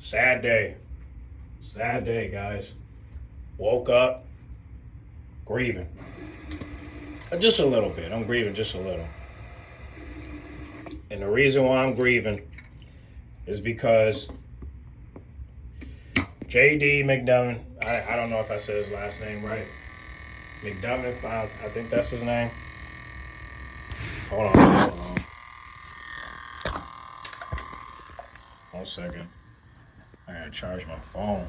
Sad day. Sad day, guys. Woke up grieving. Just a little bit. I'm grieving just a little. And the reason why I'm grieving is because JD McDonagh, I don't know if I said his last name right. McDonagh, I think that's his name. Hold on. 1 second. I gotta charge my phone.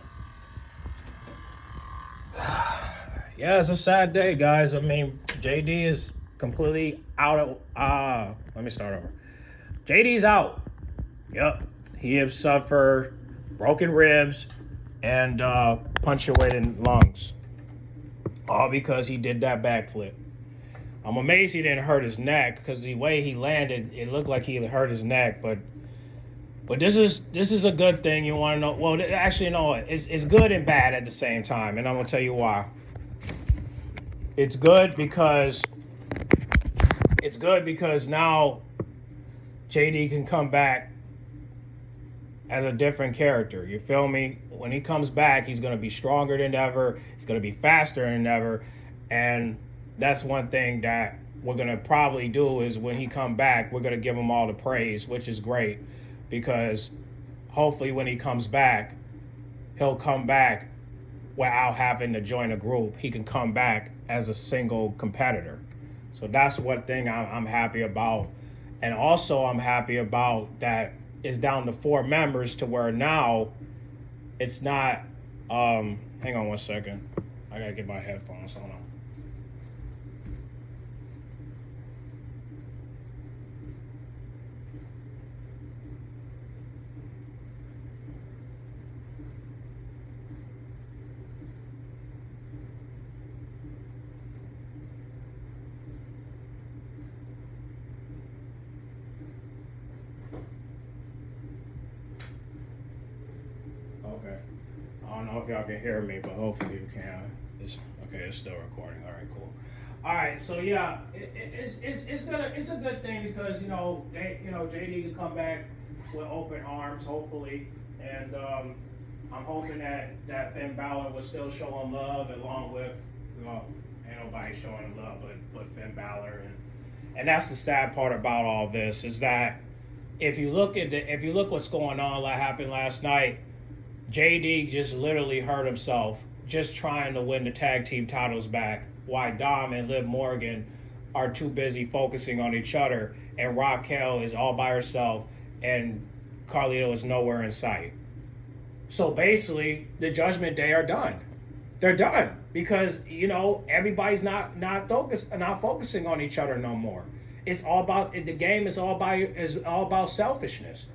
Yeah, it's a sad day, guys. I mean, JD is completely out of, let me start over. JD's out. Yep. He has suffered broken ribs and punctuated lungs. All because he did that backflip. I'm amazed he didn't hurt his neck, because the way he landed, it looked like he hurt his neck, but this is a good thing. You want to know? Well, actually, no. It's good and bad at the same time, and I'm gonna tell you why. It's good because now JD can come back as a different character. You feel me? When he comes back, he's gonna be stronger than ever. He's gonna be faster than ever, and that's one thing that we're gonna probably do is when he come back, we're gonna give him all the praise, which is great. Because hopefully when he comes back, he'll come back without having to join a group. He can come back as a single competitor. So that's one thing I'm happy about. And also I'm happy about that it's down to 4 members to where now it's not, hang on 1 second. I gotta get my headphones, hold on. Okay. I don't know if y'all can hear me, but hopefully you can. It's still recording. All right, cool. All right, so yeah, it's a good thing because JD can come back with open arms, hopefully, and I'm hoping that Finn Balor will still show him love along with ain't nobody showing him love but Finn Balor, and that's the sad part about all this is that if you look what's going on, like happened last night. JD just literally hurt himself just trying to win the tag team titles back, while Dom and Liv Morgan are too busy focusing on each other, and Raquel is all by herself, and Carlito is nowhere in sight. So basically, the Judgment Day are done. They're done because everybody's not focusing on each other no more. It's all about the game. Is all about selfishness.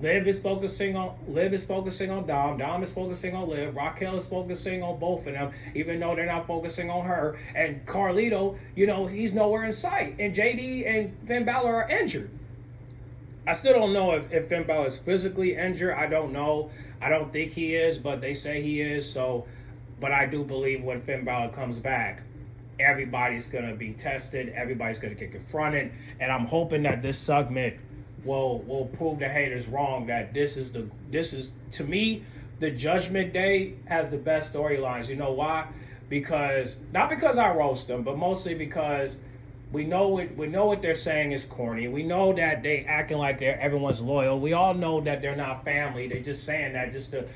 Liv is focusing on Dom. Dom is focusing on Liv. Raquel is focusing on both of them, even though they're not focusing on her. And Carlito, he's nowhere in sight. And JD and Finn Balor are injured. I still don't know if Finn Balor is physically injured. I don't know. I don't think he is, but they say he is. So, but I do believe when Finn Balor comes back, everybody's gonna be tested. Everybody's gonna get confronted, and I'm hoping that this segment will prove the haters wrong, that this is to me, the Judgment Day has the best storylines. You know why? Not because I roast them, but mostly because we know what they're saying is corny. We know that they acting like everyone's loyal. We all know that they're not family. They're just saying that just to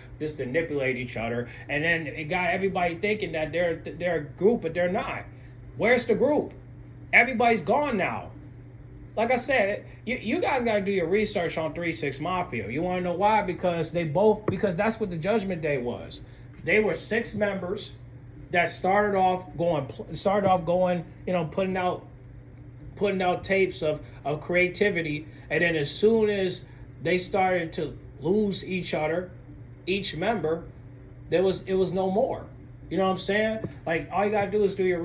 manipulate each other. And then it got everybody thinking that they're a group, but they're not. Where's the group? Everybody's gone now. Like I said, you guys got to do your research on 3-6 Mafia. You want to know why? Because that's what the Judgment Day was. They were 6 members that started off going, putting out tapes of creativity, and then as soon as they started to lose each other, each member, it was no more. You know what I'm saying? Like, all you gotta do is do your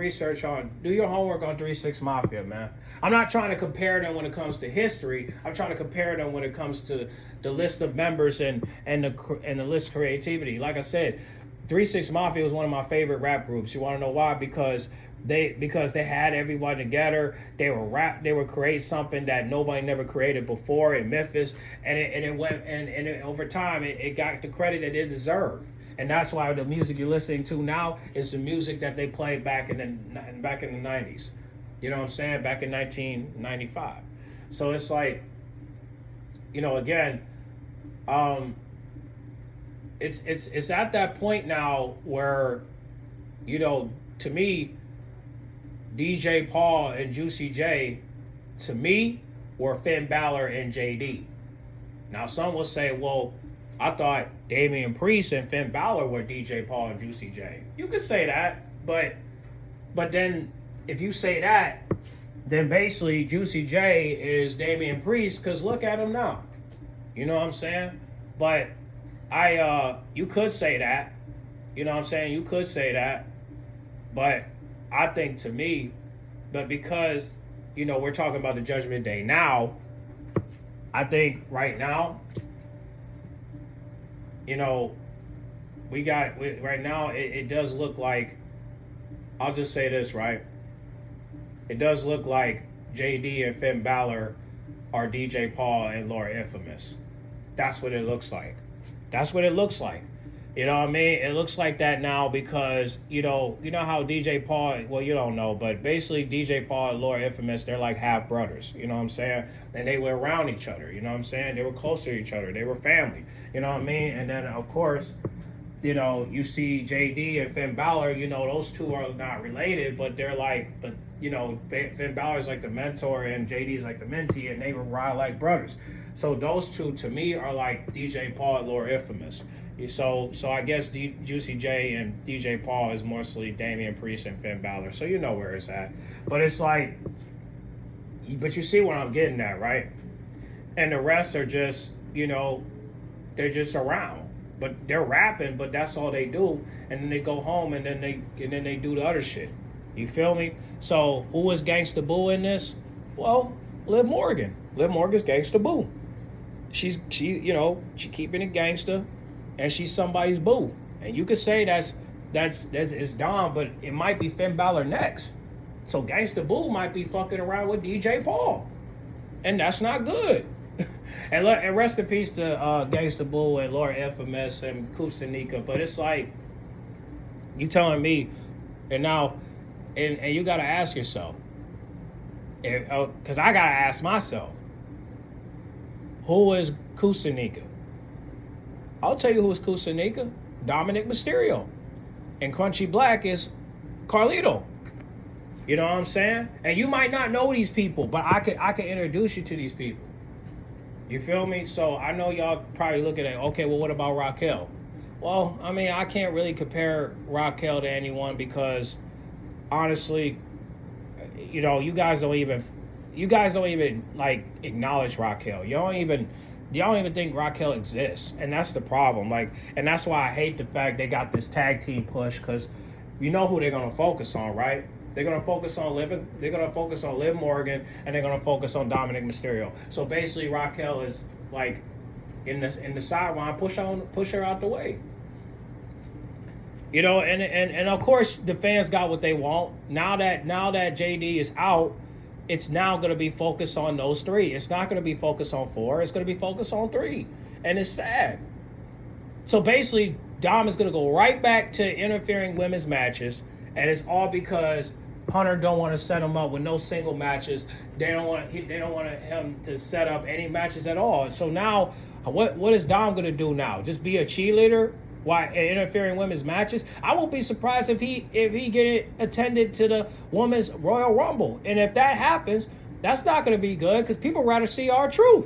homework on 3-6 Mafia, man. I'm not trying to compare them when it comes to history. I'm trying to compare them when it comes to the list of members and the list creativity. Like I said, 3 6 Mafia was one of my favorite rap groups. You want to know why? Because they had everyone together. They would create something that nobody never created before in Memphis, and it went and over time it got the credit that it deserved. And that's why the music you're listening to now is the music that they played back in the 90s. You know what I'm saying? Back in 1995. So it's like, again, it's at that point now where, to me, DJ Paul and Juicy J, to me, were Finn Balor and JD. Now some will say, well, I thought Damian Priest and Finn Balor were DJ Paul and Juicy J. You could say that, but then if you say that, then basically Juicy J is Damian Priest, because look at him now. You know what I'm saying? But you could say that. You know what I'm saying? You could say that. But I think, to me, but because, we're talking about the Judgment Day now, I think right now, right now, it does look like, I'll just say this, right? It does look like JD and Finn Balor are DJ Paul and Laura Infamous. That's what it looks like. That's what it looks like. You know what I mean? It looks like that now because, you know how DJ Paul, well, you don't know, but basically DJ Paul and Laura Infamous, they're like half brothers. You know what I'm saying? And they were around each other. You know what I'm saying? They were close to each other. They were family. You know what I mean? And then, of course, you see JD and Finn Balor, those two are not related, but they're like, Finn Balor's like the mentor and JD's like the mentee, and they were ride like brothers. So those two, to me, are like DJ Paul and Laura Infamous. So I guess Juicy J and DJ Paul is mostly Damian Priest and Finn Balor. So you know where it's at. But it's like, but you see what I'm getting at, right? And the rest are just, they're just around. But they're rapping, but that's all they do. And then they go home and then they do the other shit. You feel me? So who is Gangsta Boo in this? Well, Liv Morgan. Liv Morgan's Gangsta Boo. She keeping it gangsta, and she's somebody's boo. And you could say that's Dom, but it might be Finn Balor next. So Gangsta Boo might be fucking around with DJ Paul, and that's not good. and rest in peace to Gangsta Boo and Laura Infamous and Kusanika. But it's like, you telling me, and now, and you gotta ask yourself, because I gotta ask myself, who is Kusanika? I'll tell you who is Kusanika. Dominic Mysterio. And Crunchy Black is Carlito. You know what I'm saying? And you might not know these people, but I could introduce you to these people. You feel me? So I know y'all probably looking at, okay, well, what about Raquel? Well, I mean, I can't really compare Raquel to anyone because, honestly, you guys don't even like acknowledge Raquel. Y'all don't even think Raquel exists, and that's the problem. And that's why I hate the fact they got this tag team push, because you know who they're gonna focus on, right? They're gonna focus on Liv Morgan, and they're gonna focus on Dominic Mysterio. So basically, Raquel is like in the sideline, push her out the way. And of course the fans got what they want. Now that JD is out, it's now going to be focused on those three. It's not going to be focused on four. It's going to be focused on three. And it's sad. So basically, Dom is going to go right back to interfering women's matches. And it's all because Hunter don't want to set him up with no single matches. They don't want him to set up any matches at all. So now, what is Dom going to do now? Just be a cheerleader? Why interfering women's matches? I won't be surprised if he get attended to the women's Royal Rumble, and if that happens, that's not going to be good because people rather see R-Truth.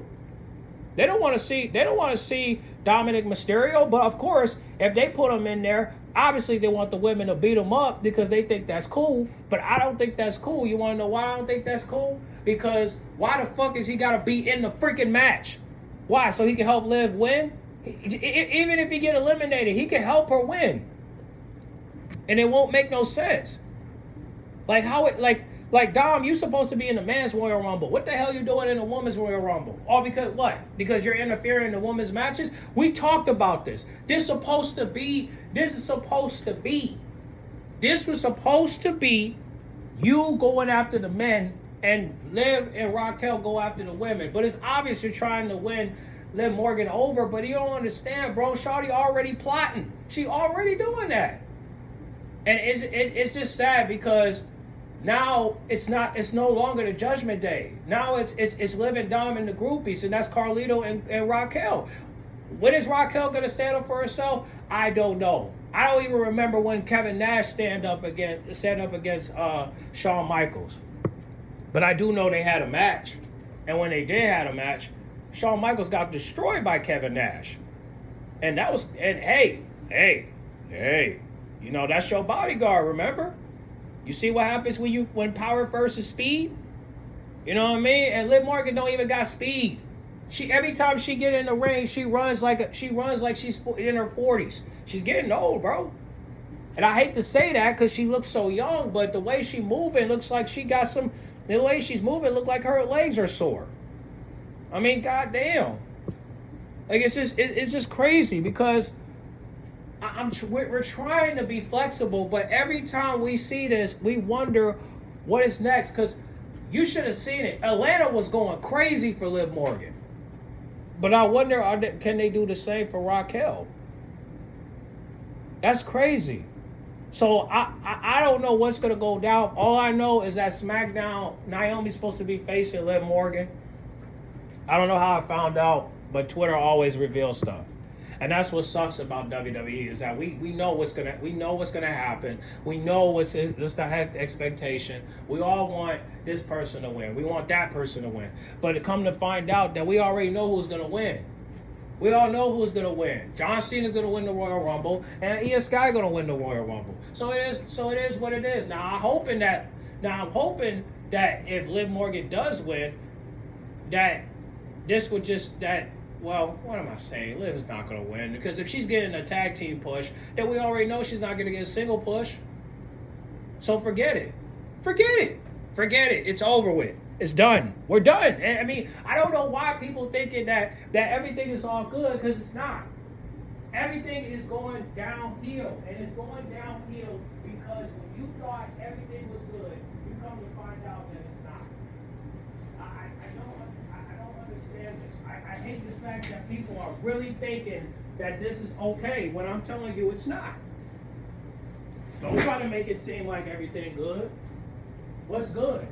They don't want to see Dominic Mysterio, but of course, if they put him in there, obviously they want the women to beat him up because they think that's cool. But I don't think that's cool. You want to know why I don't think that's cool? Because why the fuck is he got to be in the freaking match? Why? So he can help Liv win? Even if he get eliminated, he can help her win, and it won't make no sense. Like Like, Dom, you supposed to be in the men's Royal Rumble. What the hell you doing in the women's Royal Rumble? All because what? Because you're interfering in the women's matches? We talked about this. This is supposed to be you going after the men and Liv and Raquel go after the women. But it's obvious you're trying to win Liv Morgan over, but you don't understand, bro. Shawty already plotting. She already doing that. And it's just sad because now it's no longer the Judgment Day. Now it's Liv and Dom and the groupies, and that's Carlito and Raquel. When is Raquel gonna stand up for herself? I don't know. I don't even remember when Kevin Nash stand up against Shawn Michaels. But I do know they had a match. And when they did have a match, Shawn Michaels got destroyed by Kevin Nash. And hey, you know, that's your bodyguard, remember? You see what happens when power versus speed? You know what I mean? And Liv Morgan don't even got speed. Every time she get in the ring, she runs like she's in her 40s. She's getting old, bro. And I hate to say that because she looks so young, but the way she moving looks like the way she's moving look like her legs are sore. I mean, goddamn. Like, it's just crazy because we're trying to be flexible, but every time we see this, we wonder what is next. Because you should have seen it. Atlanta was going crazy for Liv Morgan. But I wonder, can they do the same for Raquel? That's crazy. So I don't know what's going to go down. All I know is that SmackDown, Naomi's supposed to be facing Liv Morgan. I don't know how I found out, but Twitter always reveals stuff. And that's what sucks about WWE is that we know what's gonna happen. We know what's the expectation. We all want this person to win. We want that person to win. But it come to find out that we already know who's gonna win. We all know who's gonna win. John Cena's gonna win the Royal Rumble, and Io Sky gonna win the Royal Rumble. So it is what it is. Now I'm hoping that if Liv Morgan does win, that this would well, what am I saying? Liv is not going to win. Because if she's getting a tag team push, then we already know she's not going to get a single push. So forget it. It's over with. It's done. We're done. And I mean, I don't know why people thinking that everything is all good, because it's not. Everything is going downhill. And it's going downhill because when you thought everything was good, you come to find out that it's not. I don't understand this. I hate the fact that people are really thinking that this is okay when I'm telling you it's not. Don't try to make it seem like everything good. What's good?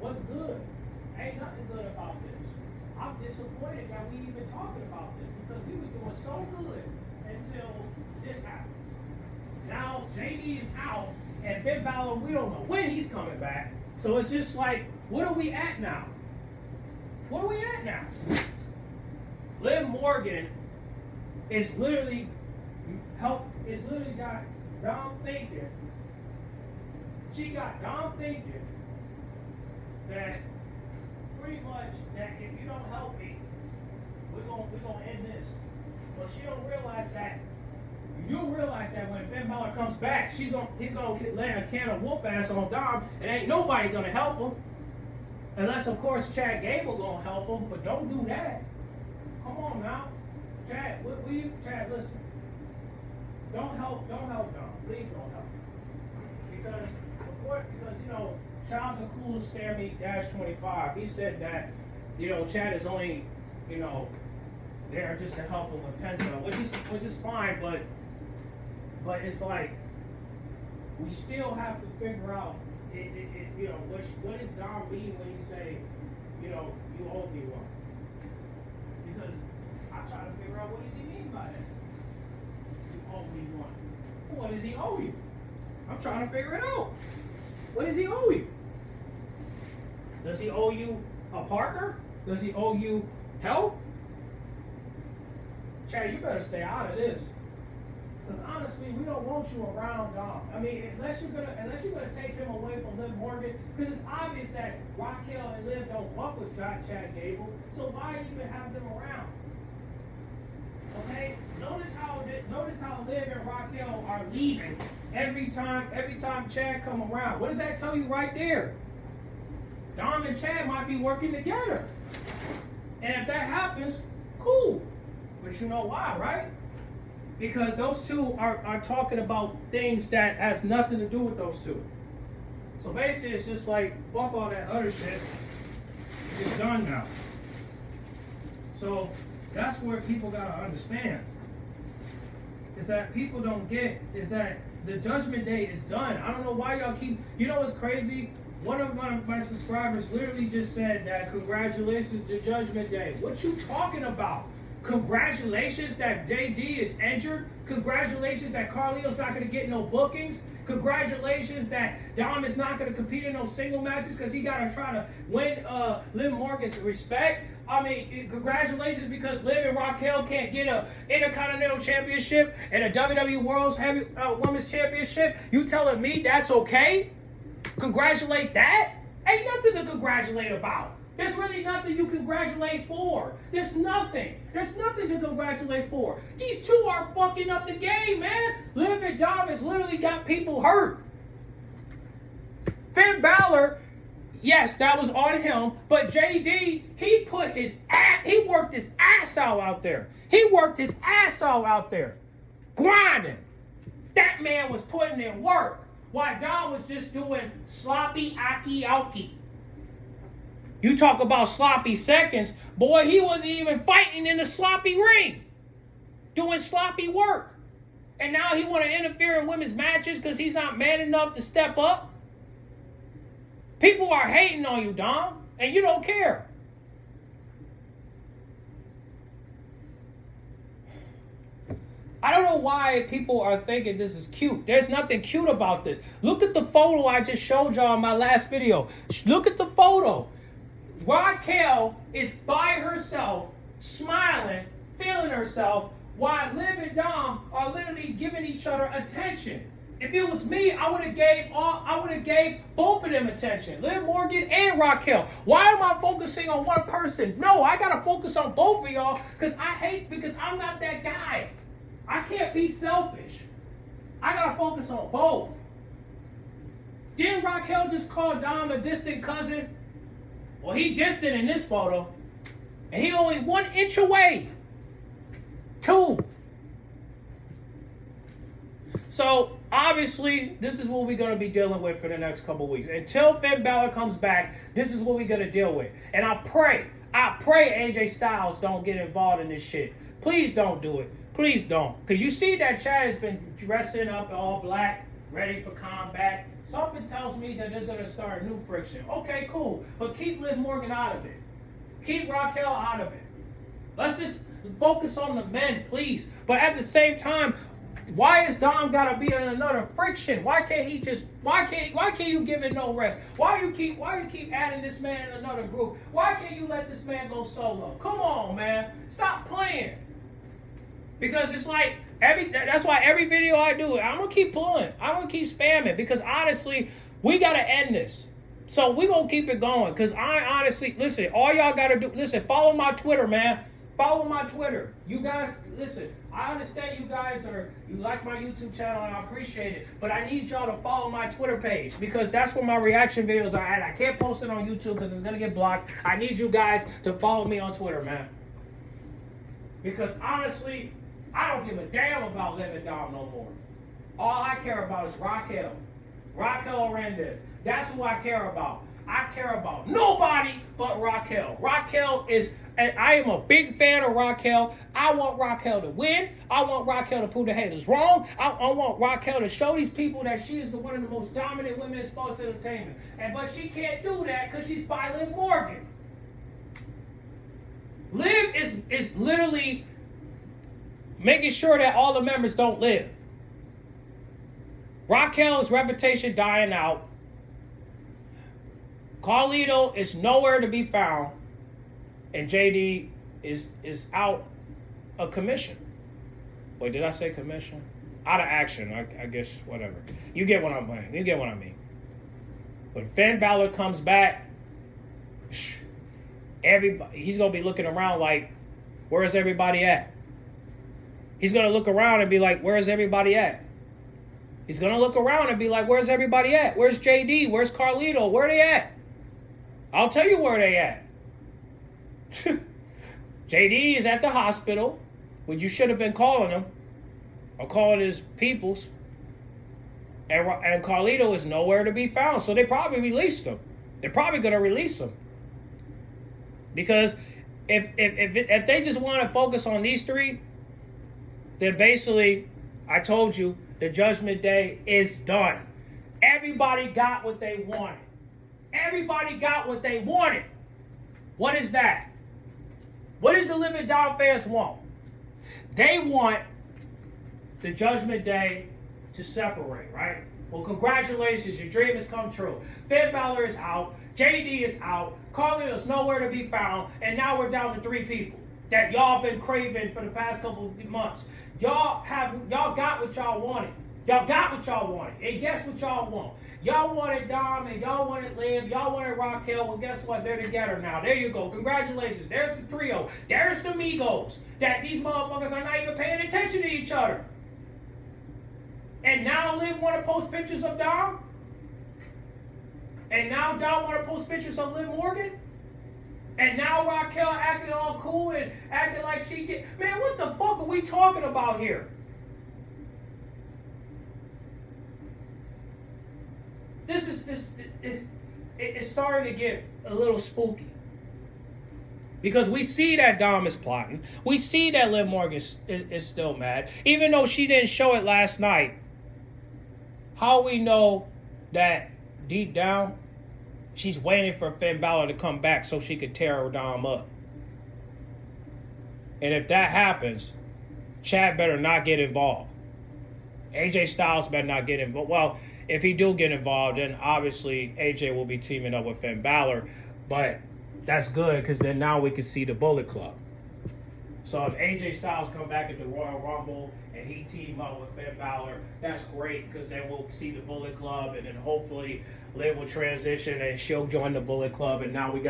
Ain't nothing good about this. I'm disappointed that we even talking about this because we were doing so good until this happens. Now JD is out and Finn Balor, we don't know when he's coming back. So it's just like, what are we at now? Liv Morgan is literally got Dom thinking. She got Dom thinking that pretty much that if you don't help me, we're gonna end this. But she don't realize that. You'll realize that when Finn Balor comes back, he's gonna land a can of whoop ass on Dom, and ain't nobody gonna help him. Unless, of course, Chad Gable gonna help him, but don't do that. Come on now, Chad. Chad, listen. Don't help Dom. Please don't help. Because you know, Child the Cool Sammy -25. He said that, you know, Chad is only, you know, there just to help him with Penta, which is fine, but it's like we still have to figure out. You know, what does Dom mean when he say, you know, you owe me one? Because I'm trying to figure out what does he mean by that. You owe me one. What does he owe you? I'm trying to figure it out. What does he owe you? Does he owe you a partner? Does he owe you help? Chad, you better stay out of this. Because honestly, we don't want you around Dom. I mean, unless you're gonna take him away from Liv Morgan, because it's obvious that Raquel and Liv don't fuck with Chad Gable. So why even have them around? Okay, notice how Liv and Raquel are leaving every time Chad come around. What does that tell you right there? Dom and Chad might be working together. And if that happens, cool. But you know why, right? Because those two are talking about things that has nothing to do with those two. So basically, it's just like, fuck all that other shit. It's done now. So that's where people gotta understand. Is that people don't get, is that the judgment day is done. I don't know why y'all keep, you know what's crazy? One of my subscribers literally just said that congratulations to Judgment Day. What you talking about? Congratulations that JD is injured? Congratulations that Carlito's not going to get no bookings? Congratulations that Dom is not going to compete in no single matches because he got to try to win Liv Morgan's respect? I mean, congratulations because Liv and Raquel can't get a Intercontinental Championship and a WWE World's Heavy Women's Championship? You telling me that's okay? Congratulate that? Ain't nothing to congratulate about. There's really nothing you congratulate for. There's nothing. There's nothing to congratulate for. These two are fucking up the game, man. Liv and Dom has literally got people hurt. Finn Balor, yes, that was on him, but JD, he worked his ass out there. He worked his ass out there. Grinding. That man was putting in work. While Dom was just doing sloppy aki-aki. You talk about sloppy seconds, boy, he wasn't even fighting in the sloppy ring. Doing sloppy work. And now he want to interfere in women's matches because he's not man enough to step up. People are hating on you, Dom, and you don't care. I don't know why people are thinking this is cute. There's nothing cute about this. Look at the photo I just showed y'all in my last video. Look at the photo. Raquel is by herself, smiling, feeling herself, while Liv and Dom are literally giving each other attention. If it was me, I would have gave both of them attention, Liv Morgan and Raquel. Why am I focusing on one person? No, I gotta focus on both of y'all because I'm not that guy. I can't be selfish. I gotta focus on both. Didn't Raquel just call Dom a distant cousin? Well, he distant in this photo. And he only 1 inch away. 2. So, obviously, this is what we're going to be dealing with for the next couple weeks. Until Finn Balor comes back, this is what we're going to deal with. And I pray AJ Styles don't get involved in this shit. Please don't do it. Please don't. Because you see that Chad has been dressing up all black, ready for combat. Something tells me that there's going to start a new friction. Okay, cool. But keep Liv Morgan out of it. Keep Raquel out of it. Let's just focus on the men, please. But at the same time, why is Dom gotta be in another friction? Why can't you give it no rest? Why you keep adding this man in another group? Why can't you let this man go solo? Come on, man. Stop playing. Because it's like that's why every video I do, I'm gonna keep pulling. I'm gonna keep spamming because honestly, we gotta end this. So we gonna keep it going. Cause I honestly, listen, all y'all gotta do, follow my Twitter, man. Follow my Twitter. You guys, listen, I understand you like my YouTube channel and I appreciate it, but I need y'all to follow my Twitter page because that's where my reaction videos are at. I can't post it on YouTube because it's gonna get blocked. I need you guys to follow me on Twitter, man. Because honestly, I don't give a damn about Liv and Dom no more. All I care about is Raquel. Raquel Hernandez. That's who I care about. I care about nobody but Raquel. Raquel is, and I am a big fan of Raquel. I want Raquel to win. I want Raquel to prove the haters wrong. I want Raquel to show these people that she is one of the most dominant women in sports entertainment. But she can't do that because she's by Liv Morgan. Liv is literally making sure that all the members don't live. Raquel's reputation dying out. Carlito is nowhere to be found. And JD is out of commission. Wait, did I say commission? Out of action, I guess, whatever. You get what I'm saying. You get what I mean. When Finn Balor comes back, he's going to be looking around like, where's everybody at? He's going to look around and be like, where's everybody at? He's going to look around and be like, where's everybody at? Where's JD? Where's Carlito? Where are they at? I'll tell you where they at. JD is at the hospital, when you should have been calling him, or calling his peoples. And Carlito is nowhere to be found, so they probably released him. They're probably going to release him. Because if they just want to focus on these three, then basically, I told you, the Judgment Day is done. Everybody got what they wanted. Everybody got what they wanted. What is that? What does the Liv and Dom fans want? They want the Judgment Day to separate, right? Well, congratulations, your dream has come true. Finn Balor is out, JD is out, Carlito is nowhere to be found, and now we're down to 3 people that y'all been craving for the past couple of months. Y'all got what y'all wanted. Y'all got what y'all wanted. And guess what y'all want? Y'all wanted Dom and y'all wanted Liv. Y'all wanted Raquel. Well, guess what? They're together now. There you go. Congratulations. There's the trio. There's the Migos. That these motherfuckers are not even paying attention to each other. And now Liv want to post pictures of Dom? And now Dom want to post pictures of Liv Morgan? And now Raquel acting all cool and acting like she did. Man, what the fuck are we talking about here? It's starting to get a little spooky. Because we see that Dom is plotting. We see that Liv Morgan is still mad. Even though she didn't show it last night. How we know that deep down, she's waiting for Finn Balor to come back so she could tear her Dom up. And if that happens, Chad better not get involved. AJ Styles better not get involved. Well, if he do get involved, then obviously AJ will be teaming up with Finn Balor. But that's good because then now we can see the Bullet Club. So if AJ Styles come back at the Royal Rumble and he team up with Finn Balor, that's great because then we'll see the Bullet Club and then hopefully Liv will transition and she'll join the Bullet Club and now we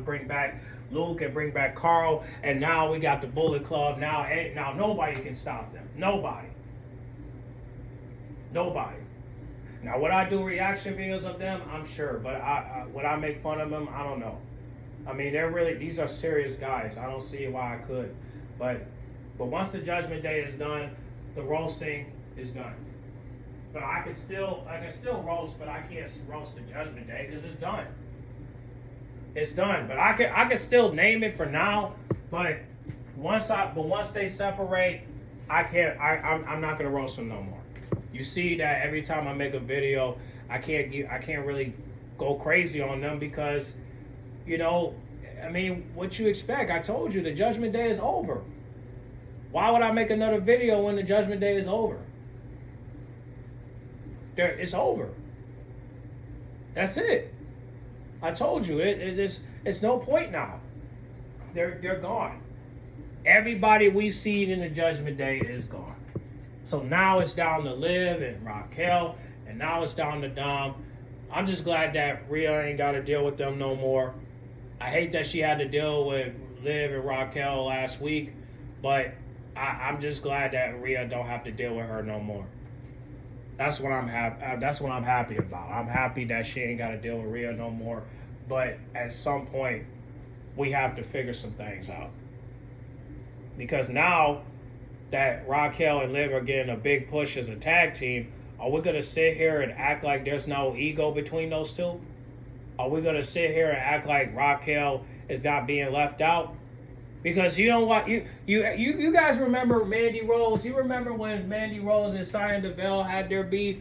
bring back Luke and bring back Carl and now we got the Bullet Club. Now nobody can stop them. Nobody. Now, would I do reaction videos of them? I'm sure. But would I make fun of them? I don't know. I mean, these are serious guys. I don't see why I could. But once the Judgment Day is done, the roasting is done. But I can still roast, but I can't roast the Judgment Day because it's done. It's done. But I can still name it for now. But once they separate, I'm not gonna roast them no more. You see that every time I make a video, I can't really go crazy on them because, you know, I mean, what you expect? I told you the Judgment Day is over. Why would I make another video when the Judgment Day is over? It's over. That's it. I told you it's no point now. They're gone. Everybody we see in the Judgment Day is gone. So now it's down to Liv and Raquel, and now it's down to Dom. I'm just glad that Rhea ain't got to deal with them no more. I hate that she had to deal with Liv and Raquel last week, but I'm just glad that Rhea don't have to deal with her no more. That's what I'm happy about. I'm happy that she ain't got to deal with Rhea no more. But at some point, we have to figure some things out. Because now that Raquel and Liv are getting a big push as a tag team, are we going to sit here and act like there's no ego between those two? Are we going to sit here and act like Raquel is not being left out? Because you know what? You guys remember Mandy Rose? You remember when Mandy Rose and Cyan Deville had their beef?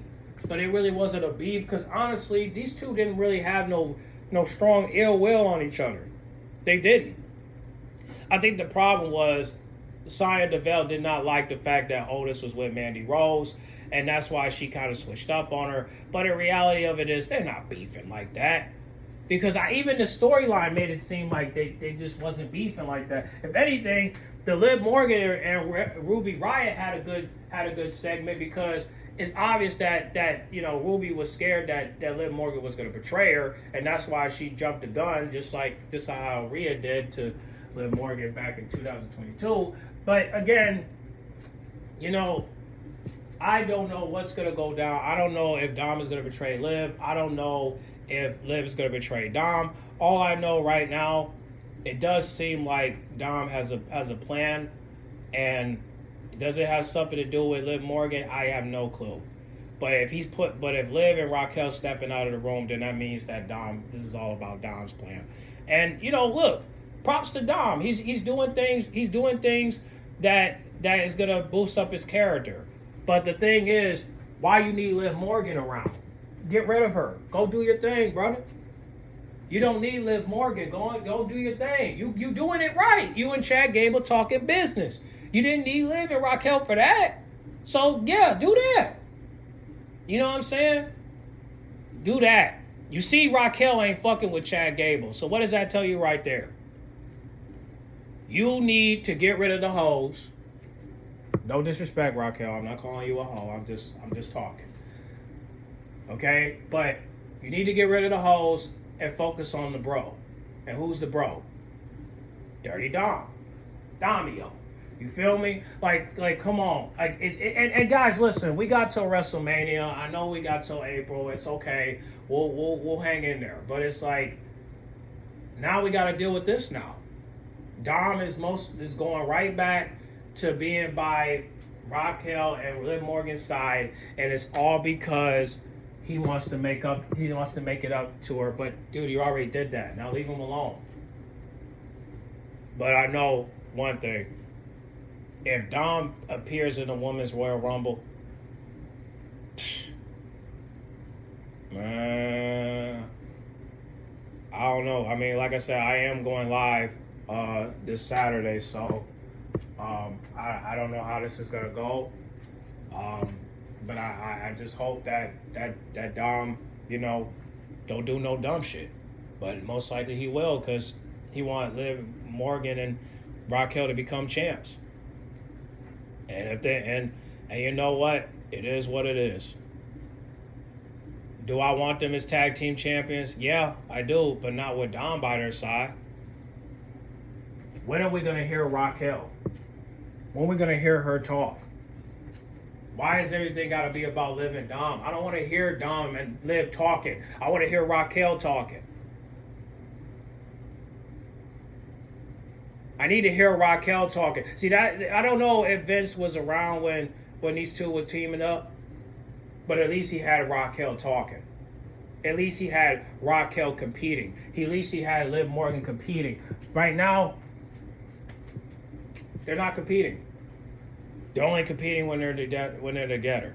But it really wasn't a beef because honestly, these two didn't really have no strong ill will on each other. They didn't. I think the problem was Cyan Deville did not like the fact that Otis was with Mandy Rose, and that's why she kind of switched up on her. But the reality of it is they're not beefing like that. Because even the storyline made it seem like they just wasn't beefing like that. If anything, the Liv Morgan and Ruby Riott had a good segment because it's obvious that you know Ruby was scared that Liv Morgan was going to betray her, and that's why she jumped the gun, just like this how Rhea did to Liv Morgan back in 2022. But again, you know, I don't know what's going to go down. I don't know if Dom is going to betray Liv. I don't know if Liv is going to betray Dom. All I know right now, it does seem like Dom has a plan, and does it have something to do with Liv Morgan? I have no clue. But if Liv and Raquel stepping out of the room, then that means that this is all about Dom's plan. And look, props to Dom. He's doing things. He's doing things that is gonna boost up his character. But the thing is, why you need Liv Morgan around? Get rid of her. Go do your thing, brother. You don't need Liv Morgan. Go do your thing. You doing it right. You and Chad Gable talking business. You didn't need Liv and Raquel for that. So yeah, do that. You know what I'm saying? Do that. You see, Raquel ain't fucking with Chad Gable. So what does that tell you right there? You need to get rid of the hoes. No disrespect, Raquel. I'm not calling you a hoe. I'm just talking. Okay? But you need to get rid of the hoes and focus on the bro. And who's the bro? Dirty Dom. Domio. You feel me? Like, come on. And guys, listen. We got till WrestleMania. I know we got till April. It's okay. We'll hang in there. But it's like, now we got to deal with this now. Dom is going right back to being by Raquel and Liv Morgan's side, and it's all because he wants to make it up to her. But dude, you already did that. Now leave him alone. But I know one thing. If Dom appears in the Women's Royal Rumble, man, I don't know. I mean, like I said, I am going live this Saturday, so I don't know how this is gonna go. But I just hope that Dom, don't do no dumb shit. But most likely he will, because he wants Liv Morgan and Raquel to become champs. And and you know what? It is what it is. Do I want them as tag team champions? Yeah, I do, but not with Dom by their side. When are we gonna hear Raquel? When are we gonna hear her talk? Why is everything gotta be about Liv and Dom? I don't want to hear Dom and Liv talking. I want to hear Raquel talking. I need to hear Raquel talking. See, that I don't know if Vince was around when these two were teaming up, but at least he had Raquel talking. At least he had Raquel competing. At least he had Liv Morgan competing. Right now, they're not competing. They're only competing when they're together.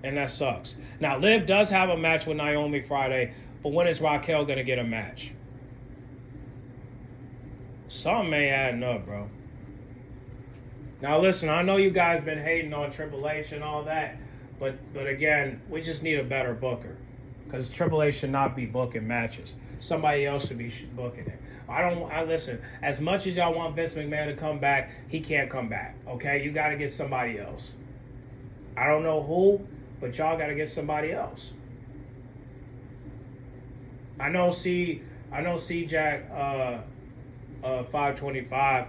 And that sucks. Now, Liv does have a match with Naomi Friday, but when is Raquel going to get a match? Something may add up, bro. Now, listen, I know you guys been hating on Triple H and all that, but again, we just need a better booker. Because Triple H should not be booking matches. Somebody else should be booking it. Listen, as much as y'all want Vince McMahon to come back, he can't come back, okay? You got to get somebody else. I don't know who, but y'all got to get somebody else. I know C-Jack 525,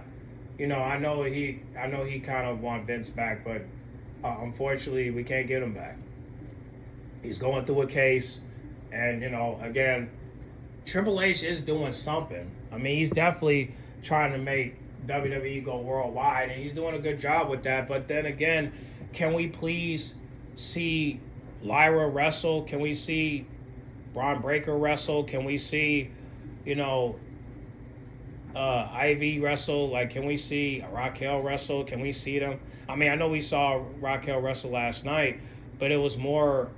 I know he kind of want Vince back, but unfortunately we can't get him back. He's going through a case, and again, Triple H is doing something. I mean, he's definitely trying to make WWE go worldwide, and he's doing a good job with that. But then again, can we please see Lyra wrestle? Can we see Braun Breaker wrestle? Can we see, Ivy wrestle? Like, can we see Raquel wrestle? Can we see them? I mean, I know we saw Raquel wrestle last night, but it was more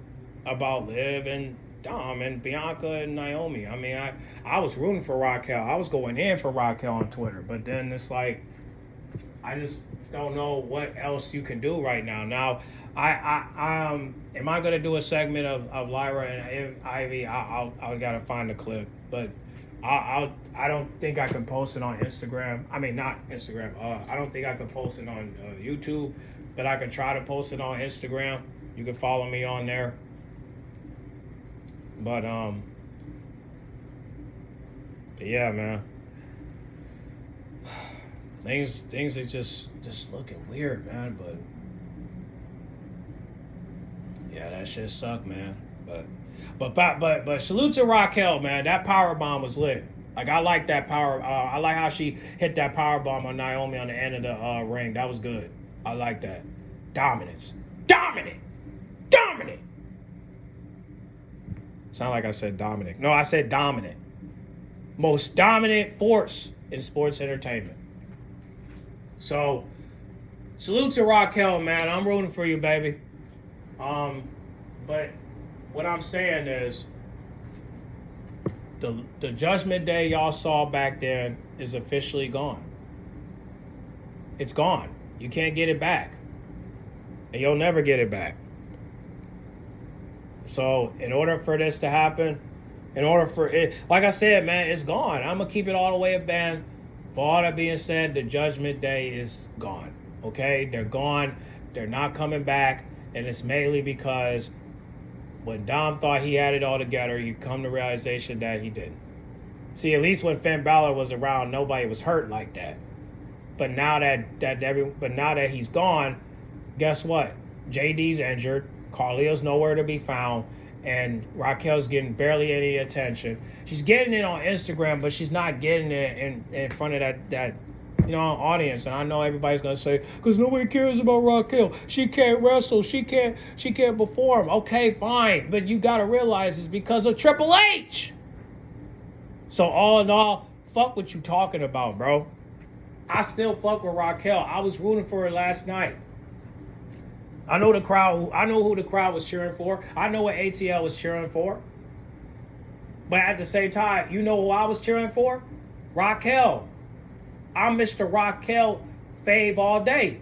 about Liv and Dom and Bianca and Naomi. I mean, I was rooting for Raquel. I was going in for Raquel on Twitter, but then it's like, I just don't know what else you can do right now. Now, am I gonna do a segment of Lyra and Ivy? I gotta find the clip, but I don't think I can post it on Instagram. I mean, not Instagram. I don't think I can post it on YouTube, but I can try to post it on Instagram. You can follow me on there. But yeah, man. Things are just looking weird, man. But yeah, that shit sucked, man. But salute to Raquel, man. That power bomb was lit. Like I like that power. I like how she hit that power bomb on Naomi on the end of the ring. That was good. I like that. Dominance. Dominant. Dominant. Sound like I said Dominic. No, I said dominant. Most dominant force in sports entertainment. So, salute to Raquel, man. I'm rooting for you, baby. But what I'm saying is, the Judgment Day y'all saw back then is officially gone. It's gone. You can't get it back. And you'll never get it back. So, in order for this to happen, in order for it, like I said, man, it's gone. I'm going to keep it all the way a band. For all that being said, the Judgment Day is gone. Okay? They're gone. They're not coming back. And it's mainly because when Dom thought he had it all together, you come to realization that he didn't. See, at least when Finn Balor was around, nobody was hurt like that. But now that he's gone, guess what? JD's injured. Carlito's nowhere to be found. And Raquel's getting barely any attention. She's getting it on Instagram, but she's not getting it in front of that audience. And I know everybody's gonna say, because nobody cares about Raquel. She can't wrestle. She can't perform. Okay, fine. But you gotta realize it's because of Triple H. So all in all, fuck what you talking about, bro. I still fuck with Raquel. I was rooting for her last night. I know the crowd. I know who the crowd was cheering for. I know what ATL was cheering for. But at the same time, you know who I was cheering for? Raquel. I'm Mr. Raquel fave all day.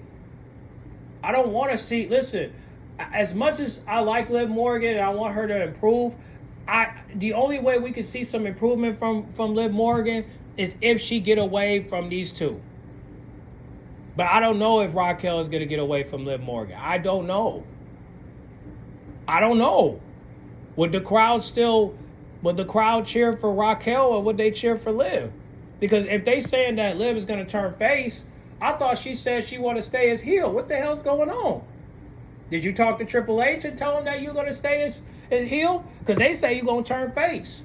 I don't want to see. Listen, as much as I like Liv Morgan and I want her to improve, the only way we can see some improvement from Liv Morgan is if she get away from these two. But I don't know if Raquel is going to get away from Liv Morgan. I don't know. Would the crowd cheer for Raquel or would they cheer for Liv? Because if they saying that Liv is going to turn face, I thought she said she want to stay as heel. What the hell's going on? Did you talk to Triple H and tell him that you're going to stay as heel? Because they say you're going to turn face.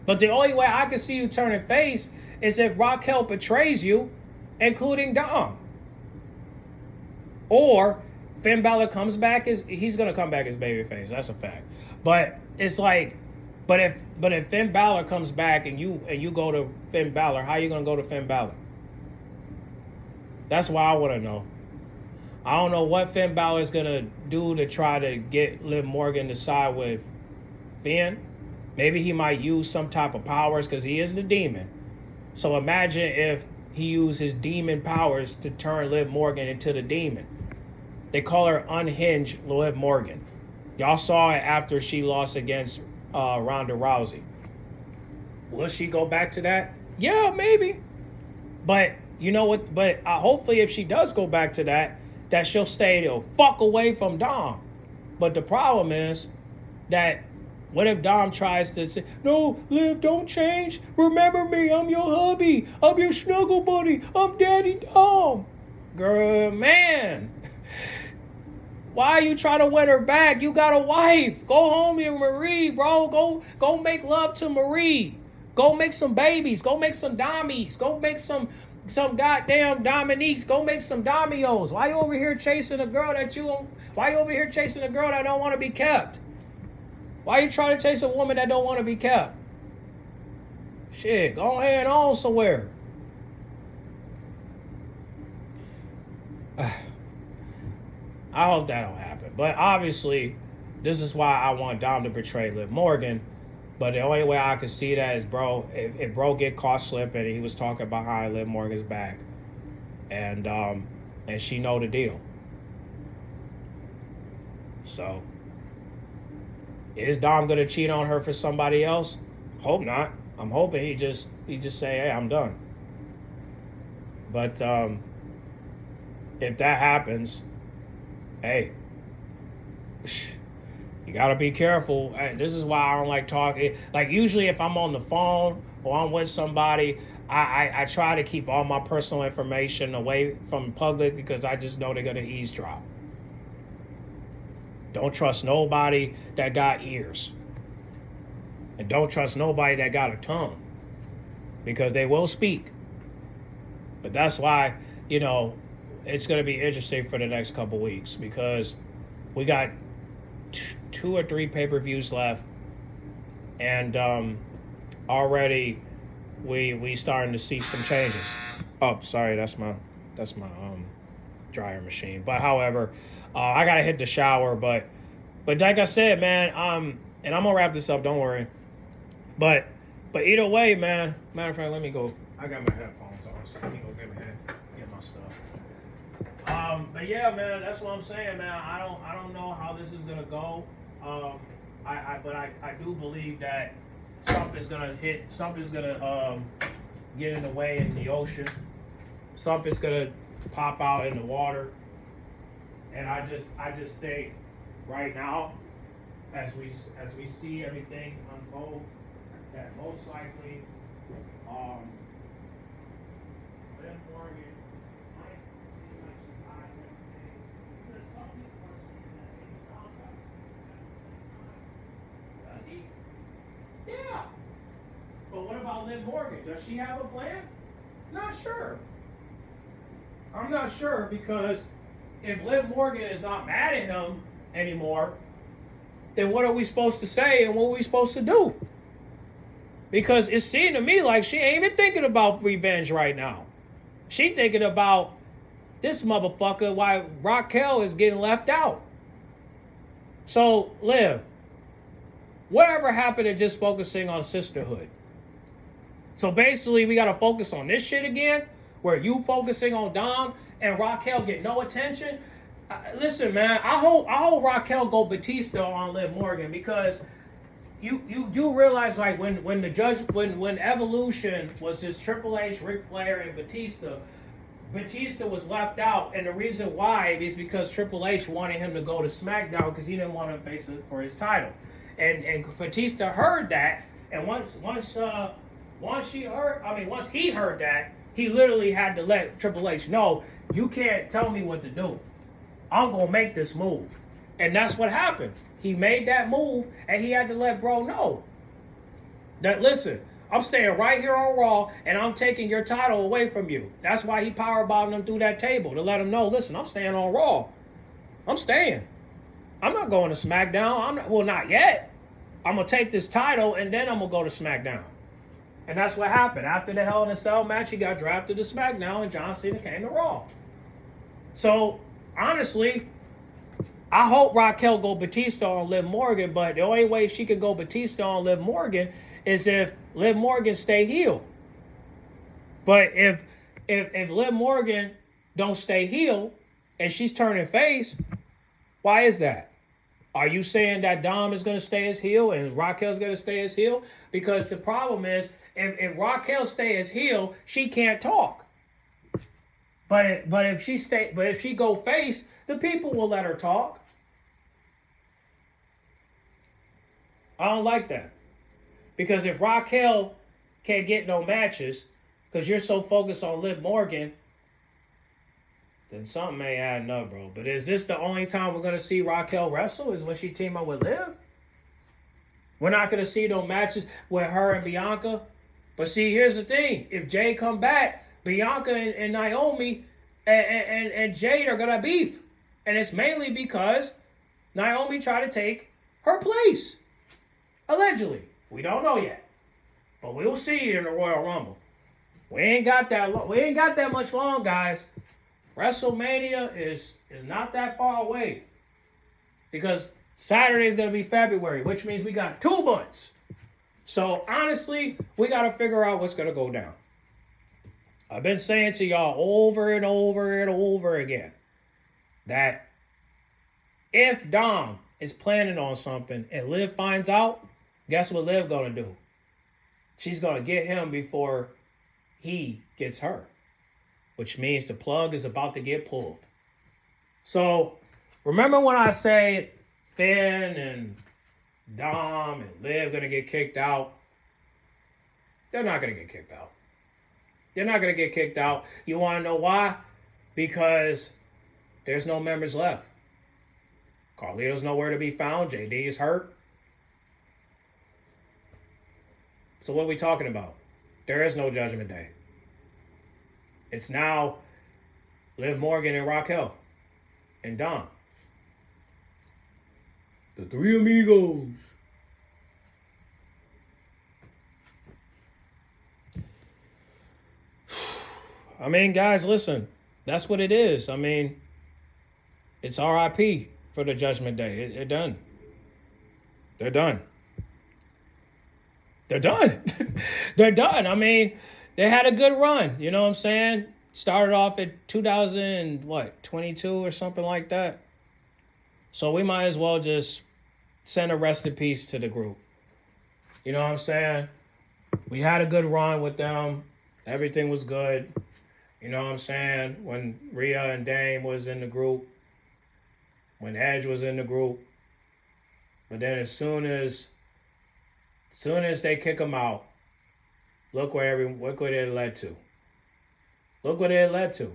But the only way I can see you turning face is if Raquel betrays you, including Dom. Or Finn Balor comes back he's gonna come back as babyface. That's a fact. But it's like, but if Finn Balor comes back and you go to Finn Balor, how you gonna go to Finn Balor? That's what I want to know. I don't know what Finn Balor is gonna do to try to get Liv Morgan to side with Finn. Maybe he might use some type of powers because he is the demon. So imagine if he used his demon powers to turn Liv Morgan into the demon. They call her Unhinged Liv Morgan. Y'all saw it after she lost against Ronda Rousey. Will she go back to that? Yeah, maybe. But you know what? But hopefully if she does go back to that she'll stay the fuck away from Dom. But the problem is that what if Dom tries to say, no, Liv, don't change. Remember me. I'm your hubby. I'm your snuggle buddy. I'm Daddy Dom. Girl, man. Why are you trying to win her back? You got a wife. Go home to Marie, bro. Go make love to Marie. Go make some babies. Go make some Dommies. Go make some goddamn Dominiques. Go make some Damios. Why you over here chasing a girl that don't want to be kept? Why you trying to chase a woman that don't want to be kept? Shit, go ahead on somewhere. I hope that don't happen. But obviously, this is why I want Dom to betray Liv Morgan. But the only way I can see that is, bro, if bro get caught slipping and he was talking behind Liv Morgan's back, and she know the deal. So, is Dom gonna cheat on her for somebody else? Hope not. I'm hoping he just say, hey, I'm done. But if that happens, hey, you gotta be careful. This is why I don't like talking. Like usually if I'm on the phone or I'm with somebody, I try to keep all my personal information away from public because I just know they're gonna eavesdrop. Don't trust nobody that got ears. And don't trust nobody that got a tongue. Because they will speak. But that's why, it's going to be interesting for the next couple weeks. Because we got 2 or 3 pay-per-views left. And already we starting to see some changes. Oh, sorry, that's my dryer machine. But however, I gotta hit the shower. But like I said, man, and I'm gonna wrap this up. Don't worry. But either way, man. Matter of fact, let me go. I got my headphones on, so let me go get my stuff. But yeah, man, that's what I'm saying, man. I don't know how this is gonna go. But I do believe that something's gonna get in the way in the ocean. Something's gonna pop out in the water. And I just think right now, as we see everything unfold, that most likely Liv Morgan might seem like she's hiding everything. Because some people are saying that maybe Dom got it at the same time. Does he? Yeah. But what about Liv Morgan? Does she have a plan? Not sure. I'm not sure, because if Liv Morgan is not mad at him anymore, then what are we supposed to say and what are we supposed to do? Because it seemed to me like she ain't even thinking about revenge right now. She thinking about this motherfucker, why Raquel is getting left out. So, Liv, whatever happened to just focusing on sisterhood? So basically, we got to focus on this shit again, where you focusing on Dom and Raquel get no attention. Listen, man, I hope Raquel go Batista on Liv Morgan, because you do realize, like, when Evolution was just Triple H, Ric Flair, and Batista was left out, and the reason why is because Triple H wanted him to go to SmackDown because he didn't want to face it for his title, and Batista heard that, and once he heard that, he literally had to let Triple H know, you can't tell me what to do. I'm gonna make this move, and that's what happened. He made that move, and he had to let bro know that, listen, I'm staying right here on Raw, and I'm taking your title away from you. That's why he powerbombed him through that table, to let him know, listen, I'm staying on Raw. I'm staying. I'm not going to SmackDown. Not yet. I'm going to take this title, and then I'm going to go to SmackDown. And that's what happened. After the Hell in a Cell match, he got drafted to SmackDown, and John Cena came to Raw. So, honestly, I hope Raquel go Batista on Liv Morgan, but the only way she could go Batista on Liv Morgan is if Liv Morgan stay heel. But if Liv Morgan don't stay heel and she's turning face, why is that? Are you saying that Dom is going to stay as heel and Raquel's going to stay as heel? Because the problem is, if Raquel stay as heel, she can't talk. But if she go face, the people will let her talk. I don't like that. Because if Raquel can't get no matches because you're so focused on Liv Morgan, then something ain't adding up, bro. But is this the only time we're going to see Raquel wrestle, is when she team up with Liv? We're not going to see no matches with her and Bianca. But see, here's the thing. If Jade come back, Bianca and Naomi and Jade are going to beef. And it's mainly because Naomi tried to take her place. Allegedly. We don't know yet. But we'll see in the Royal Rumble. We ain't got that much long, guys. WrestleMania is not that far away. Because Saturday is going to be February, which means we got 2 months. So, honestly, we got to figure out what's going to go down. I've been saying to y'all over and over and over again that if Dom is planning on something and Liv finds out, guess what Liv going to do? She's going to get him before he gets her, which means the plug is about to get pulled. So, remember when I said Finn and Dom and Liv going to get kicked out? They're not going to get kicked out. They're not going to get kicked out. You want to know why? Because there's no members left. Carlito's nowhere to be found. JD is hurt. So what are we talking about? There is no Judgment Day. It's now Liv Morgan and Raquel and Dom. The three amigos. I mean, guys, listen. That's what it is. I mean, it's RIP for the Judgment Day. They're done. They're done. They're done. They're done. I mean, they had a good run. You know what I'm saying? Started off at 2022 or something like that. So we might as well just send a rest in peace to the group. You know what I'm saying? We had a good run with them. Everything was good. You know what I'm saying? When Rhea and Dame was in the group. When Edge was in the group. But then as soon as they kick them out, look what it led to. Look what it led to.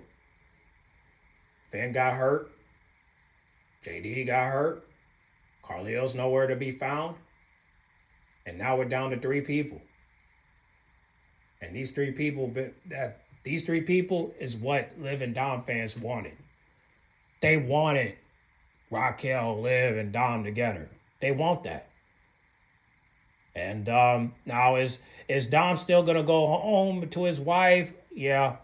Finn got hurt. JD got hurt. Carlito's nowhere to be found. And now we're down to 3 people. And these three people is what Liv and Dom fans wanted. They wanted Raquel, Liv, and Dom together. They want that. And now is Dom still gonna go home to his wife? Yeah.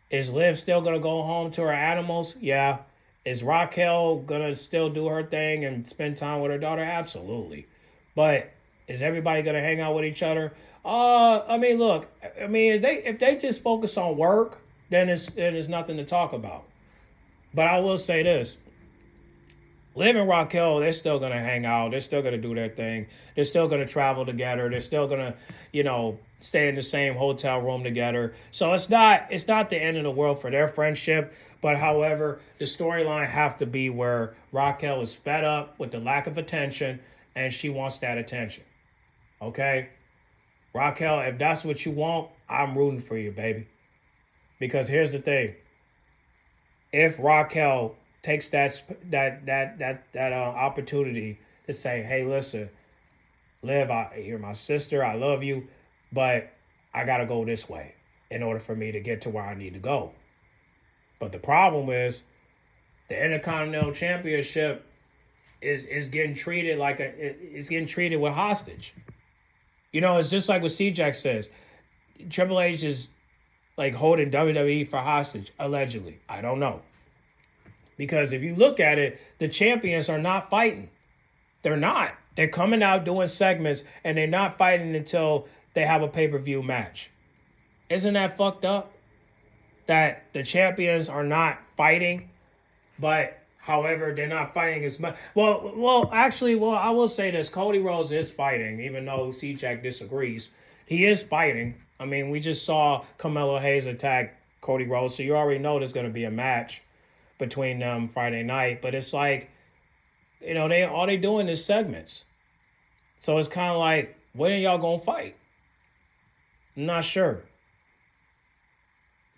Is Liv still gonna go home to her animals? Yeah. Is Raquel gonna still do her thing and spend time with her daughter? Absolutely. But is everybody gonna hang out with each other? I mean, look. I mean, if they just focus on work, then it's nothing to talk about. But I will say this: Liv and Raquel, they're still gonna hang out. They're still gonna do their thing. They're still gonna travel together. They're still gonna, stay in the same hotel room together. So it's not the end of the world for their friendship. But however, the storyline have to be where Raquel is fed up with the lack of attention, and she wants that attention. Okay, Raquel, if that's what you want, I'm rooting for you, baby. Because here's the thing: if Raquel takes that opportunity to say, "Hey, listen, Liv, you're my sister. I love you, but I gotta go this way in order for me to get to where I need to go." But the problem is, the Intercontinental Championship is getting treated like it's getting treated with hostage. It's just like what C-Jack says. Triple H is like holding WWE for hostage, allegedly. I don't know. Because if you look at it, the champions are not fighting. They're not. They're coming out doing segments, and they're not fighting until they have a pay-per-view match. Isn't that fucked up? That the champions are not fighting, but however, they're not fighting as much. Well, I will say this. Cody Rhodes is fighting, even though C-Jack disagrees. He is fighting. I mean, we just saw Carmelo Hayes attack Cody Rhodes, so you already know there's going to be a match between them Friday night. But it's like, all they doing is segments. So it's kind of like, when are y'all going to fight? I'm not sure.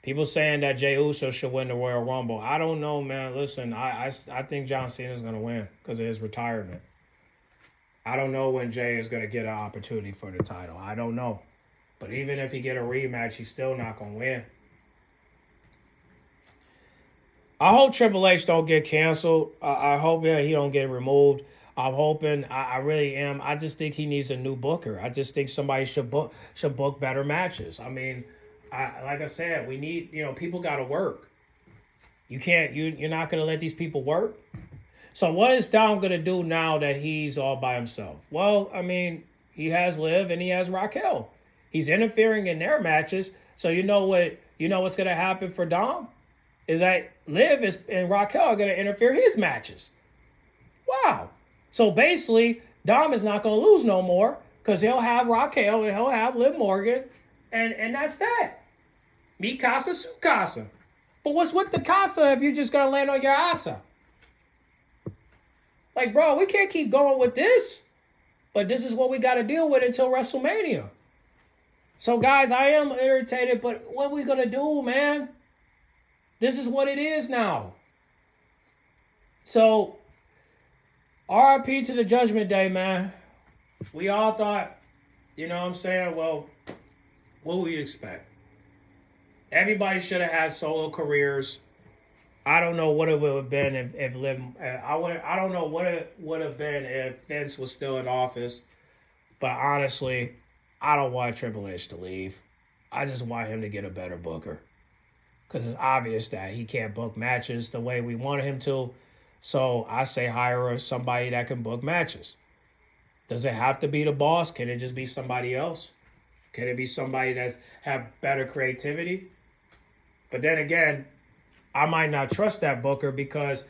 People saying that Jey Uso should win the Royal Rumble. I don't know, man. Listen, I think John Cena's going to win because of his retirement. I don't know when Jey is going to get an opportunity for the title. I don't know. But even if he get a rematch, he's still not going to win. I hope Triple H don't get canceled. I hope he don't get removed. I'm hoping. I really am. I just think he needs a new booker. I just think somebody should book better matches. I mean, like I said, we need, people got to work. You're not going to let these people work. So what is Dom going to do now that he's all by himself? Well, I mean, he has Liv and he has Raquel. He's interfering in their matches. So what's going to happen for Dom? Is that Liv and Raquel are going to interfere his matches. Wow. So basically, Dom is not going to lose no more because he'll have Raquel and he'll have Liv Morgan, and that's that. Mi casa, su casa. But what's with the casa if you're just going to land on your asa? Like, bro, we can't keep going with this. But this is what we got to deal with until WrestleMania. So, guys, I am irritated, but what are we going to do, man? This is what it is now. So, RIP to the Judgment Day, man. We all thought, you know what I'm saying? Well, what would you expect? Everybody should have had solo careers. I don't know what it would have been if Liv. I don't know what it would have been if Vince was still in office. But honestly, I don't want Triple H to leave. I just want him to get a better booker. Because it's obvious that he can't book matches the way we wanted him to. So I say hire somebody that can book matches. Does it have to be the boss? Can it just be somebody else? Can it be somebody that's have better creativity? But then again, I might not trust that booker because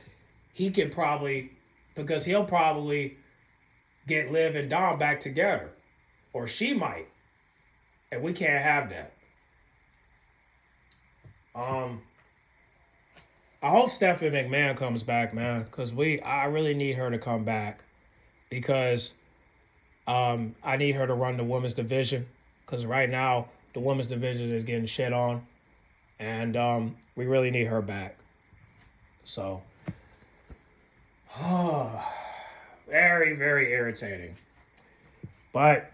he'll probably get Liv and Dom back together. Or she might. And we can't have that. I hope Stephanie McMahon comes back, man, because I really need her to come back because I need her to run the women's division because right now the women's division is getting shit on, and we really need her back. So, very, very irritating. But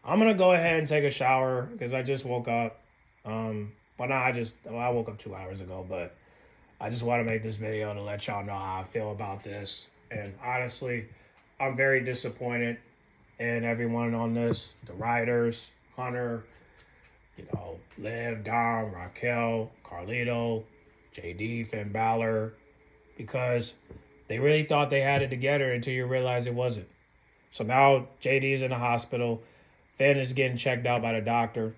I'm gonna go ahead and take a shower because I just woke up. I woke up 2 hours ago, but I just want to make this video to let y'all know how I feel about this. And honestly, I'm very disappointed in everyone on this. The writers, Hunter, Liv, Dom, Raquel, Carlito, JD, Finn Balor, because they really thought they had it together until you realize it wasn't. So now JD's in the hospital. Finn is getting checked out by the doctor.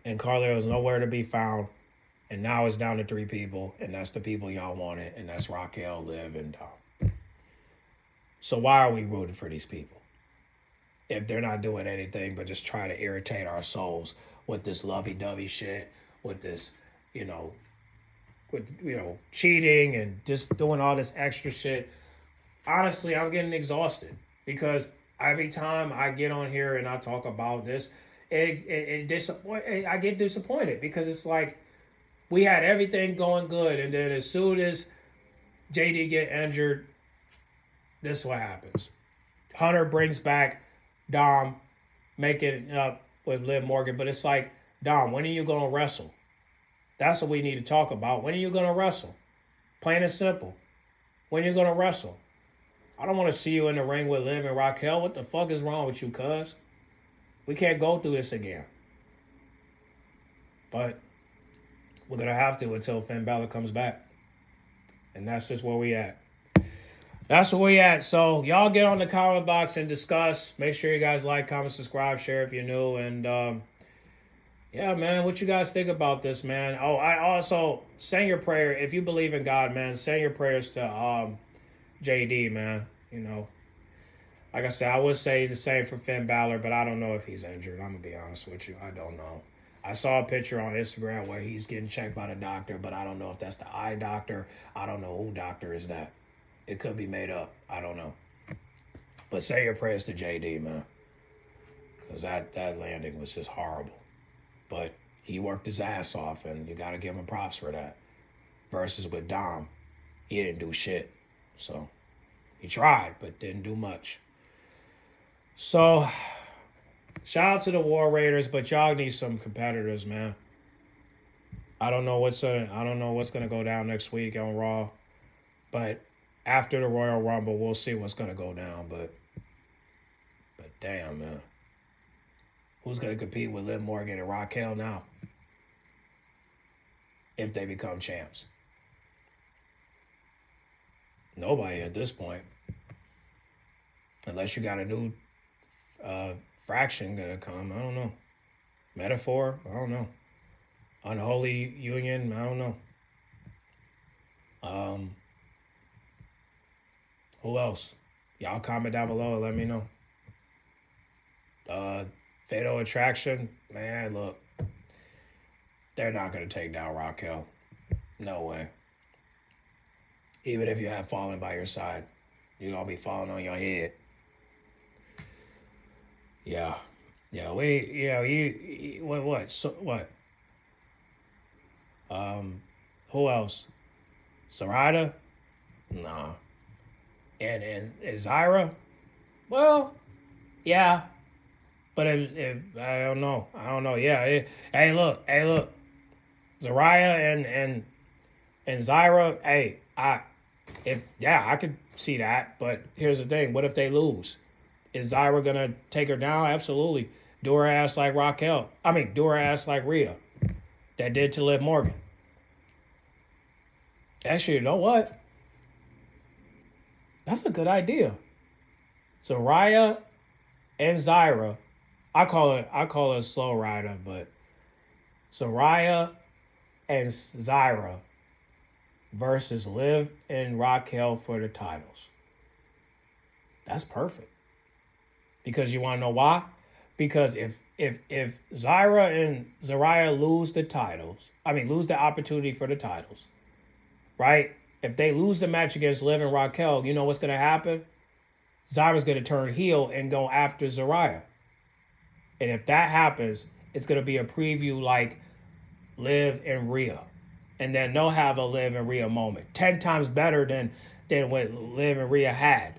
And Carlito's nowhere to be found. And now it's down to 3 people. And that's the people y'all wanted. And that's Raquel, Liv, and Dom. So why are we rooting for these people? If they're not doing anything but just trying to irritate our souls with this lovey-dovey shit, with this, cheating and just doing all this extra shit. Honestly, I'm getting exhausted because every time I get on here and I talk about this, I get disappointed because it's like we had everything going good, and then as soon as JD get injured, this is what happens. Hunter brings back Dom, making it up with Liv Morgan, but it's like, Dom, when are you going to wrestle? That's what we need to talk about. When are you going to wrestle? Plain and simple. When are you going to wrestle? I don't want to see you in the ring with Liv and Raquel. What the fuck is wrong with you, cuz? We can't go through this again. But we're going to have to until Finn Balor comes back. And that's just where we at. That's where we at. So y'all get on the comment box and discuss. Make sure you guys like, comment, subscribe, share if you're new. And yeah, man, what you guys think about this, man? Oh, I also send your prayer. If you believe in God, man, send your prayers to JD, man. Like I said, I would say the same for Finn Balor, but I don't know if he's injured. I'm going to be honest with you. I don't know. I saw a picture on Instagram where he's getting checked by the doctor, but I don't know if that's the eye doctor. I don't know who doctor is that. It could be made up. I don't know. But say your prayers to JD, man. Because that landing was just horrible. But he worked his ass off, and you got to give him props for that. Versus with Dom, he didn't do shit. So he tried, but didn't do much. So shout out to the War Raiders, but y'all need some competitors, man. I don't know what's gonna go down next week on Raw, but after the Royal Rumble, we'll see what's gonna go down. But damn, man, who's gonna compete with Liv Morgan and Raquel now if they become champs? Nobody at this point, unless you got a new fraction gonna come. I don't know. Metaphor? I don't know. Unholy union? I don't know. Who else? Y'all comment down below and let me know. Fatal Attraction? Man, look. They're not gonna take down Raquel. No way. Even if you have Fallen by your side, you're gonna be falling on your head. Yeah. What? So, what? Who else? Sarada? Nah. and Zyra, well, yeah, but if I don't know. Yeah, hey, look, Zariah and Zyra, hey, I could see that, but here's the thing: what if they lose? Is Zyra gonna take her down? Absolutely. Do her ass like Raquel. I mean, do her ass like Rhea, that did to Liv Morgan. Actually, you know what? That's a good idea. Zariah and Zyra. I call it a slow rider, but Zariah and Zyra versus Liv and Raquel for the titles. That's perfect. Because you want to know why? Because if Zyra and Zariah lose the titles, lose the opportunity for the titles, right? If they lose the match against Liv and Raquel, you know what's going to happen? Zyra's going to turn heel and go after Zariah. And if that happens, it's going to be a preview like Liv and Rhea. And then they'll have a Liv and Rhea moment. 10 times better than what Liv and Rhea had.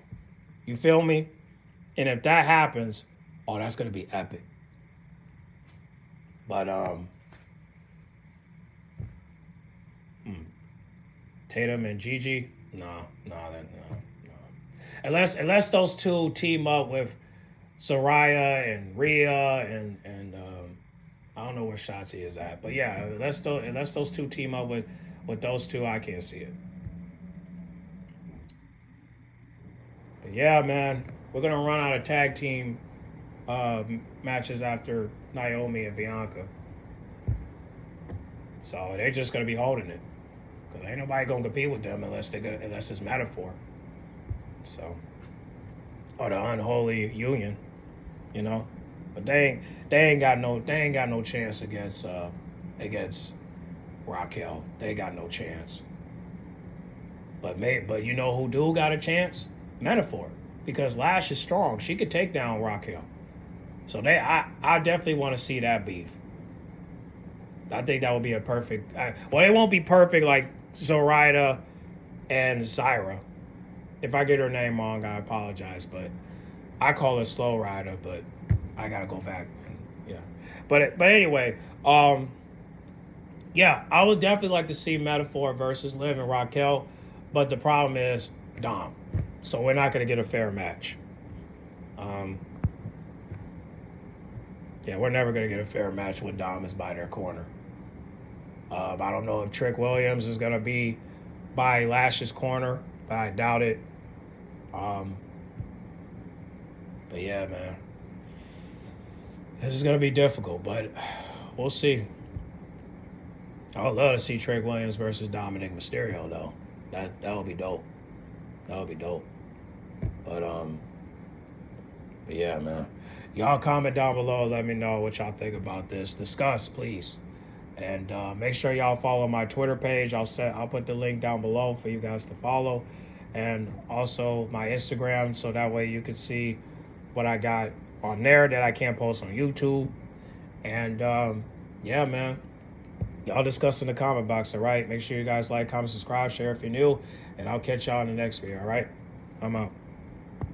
You feel me? And if that happens, oh, that's going to be epic. But, Tatum and Gigi, no. Unless those two team up with Zariah and Rhea and I don't know where Shotzi is at, but yeah, unless those two team up with those two, I can't see it. But yeah, man, we're gonna run out of tag team matches after Naomi and Bianca, so they're just gonna be holding it because ain't nobody gonna compete with them unless it's metaphor. So, or the unholy union, you know. But they ain't got no chance against Raquel. They got no chance. But you know who do got a chance? Metaphor, because Lash is strong. She could take down Raquel. So I definitely want to see that beef. I think that would be a perfect. Well, it won't be perfect like Zoraida and Zyra. If I get her name wrong, I apologize. But I call her Slow Rider, but I gotta go back. Yeah, but anyway, yeah, I would definitely like to see Metaphor versus Liv and Raquel, but the problem is Dom, so we're not gonna get a fair match. Yeah, we're never gonna get a fair match when Dom is by their corner. I don't know if Trick Williams is gonna be by Lash's corner, but I doubt it. But yeah, man. This is going to be difficult, but we'll see. I would love to see Trick Williams versus Dominic Mysterio, though. That would be dope. That would be dope. But yeah, man. Y'all comment down below. Let me know what y'all think about this. Discuss, please. And make sure y'all follow my Twitter page. I'll put the link down below for you guys to follow. And also my Instagram, so that way you can see what I got on there that I can't post on YouTube. And yeah, man, y'all discuss in the comment box. All right, make sure you guys like, comment, subscribe, share if you're new, and I'll catch y'all in the next video. All right, I'm out.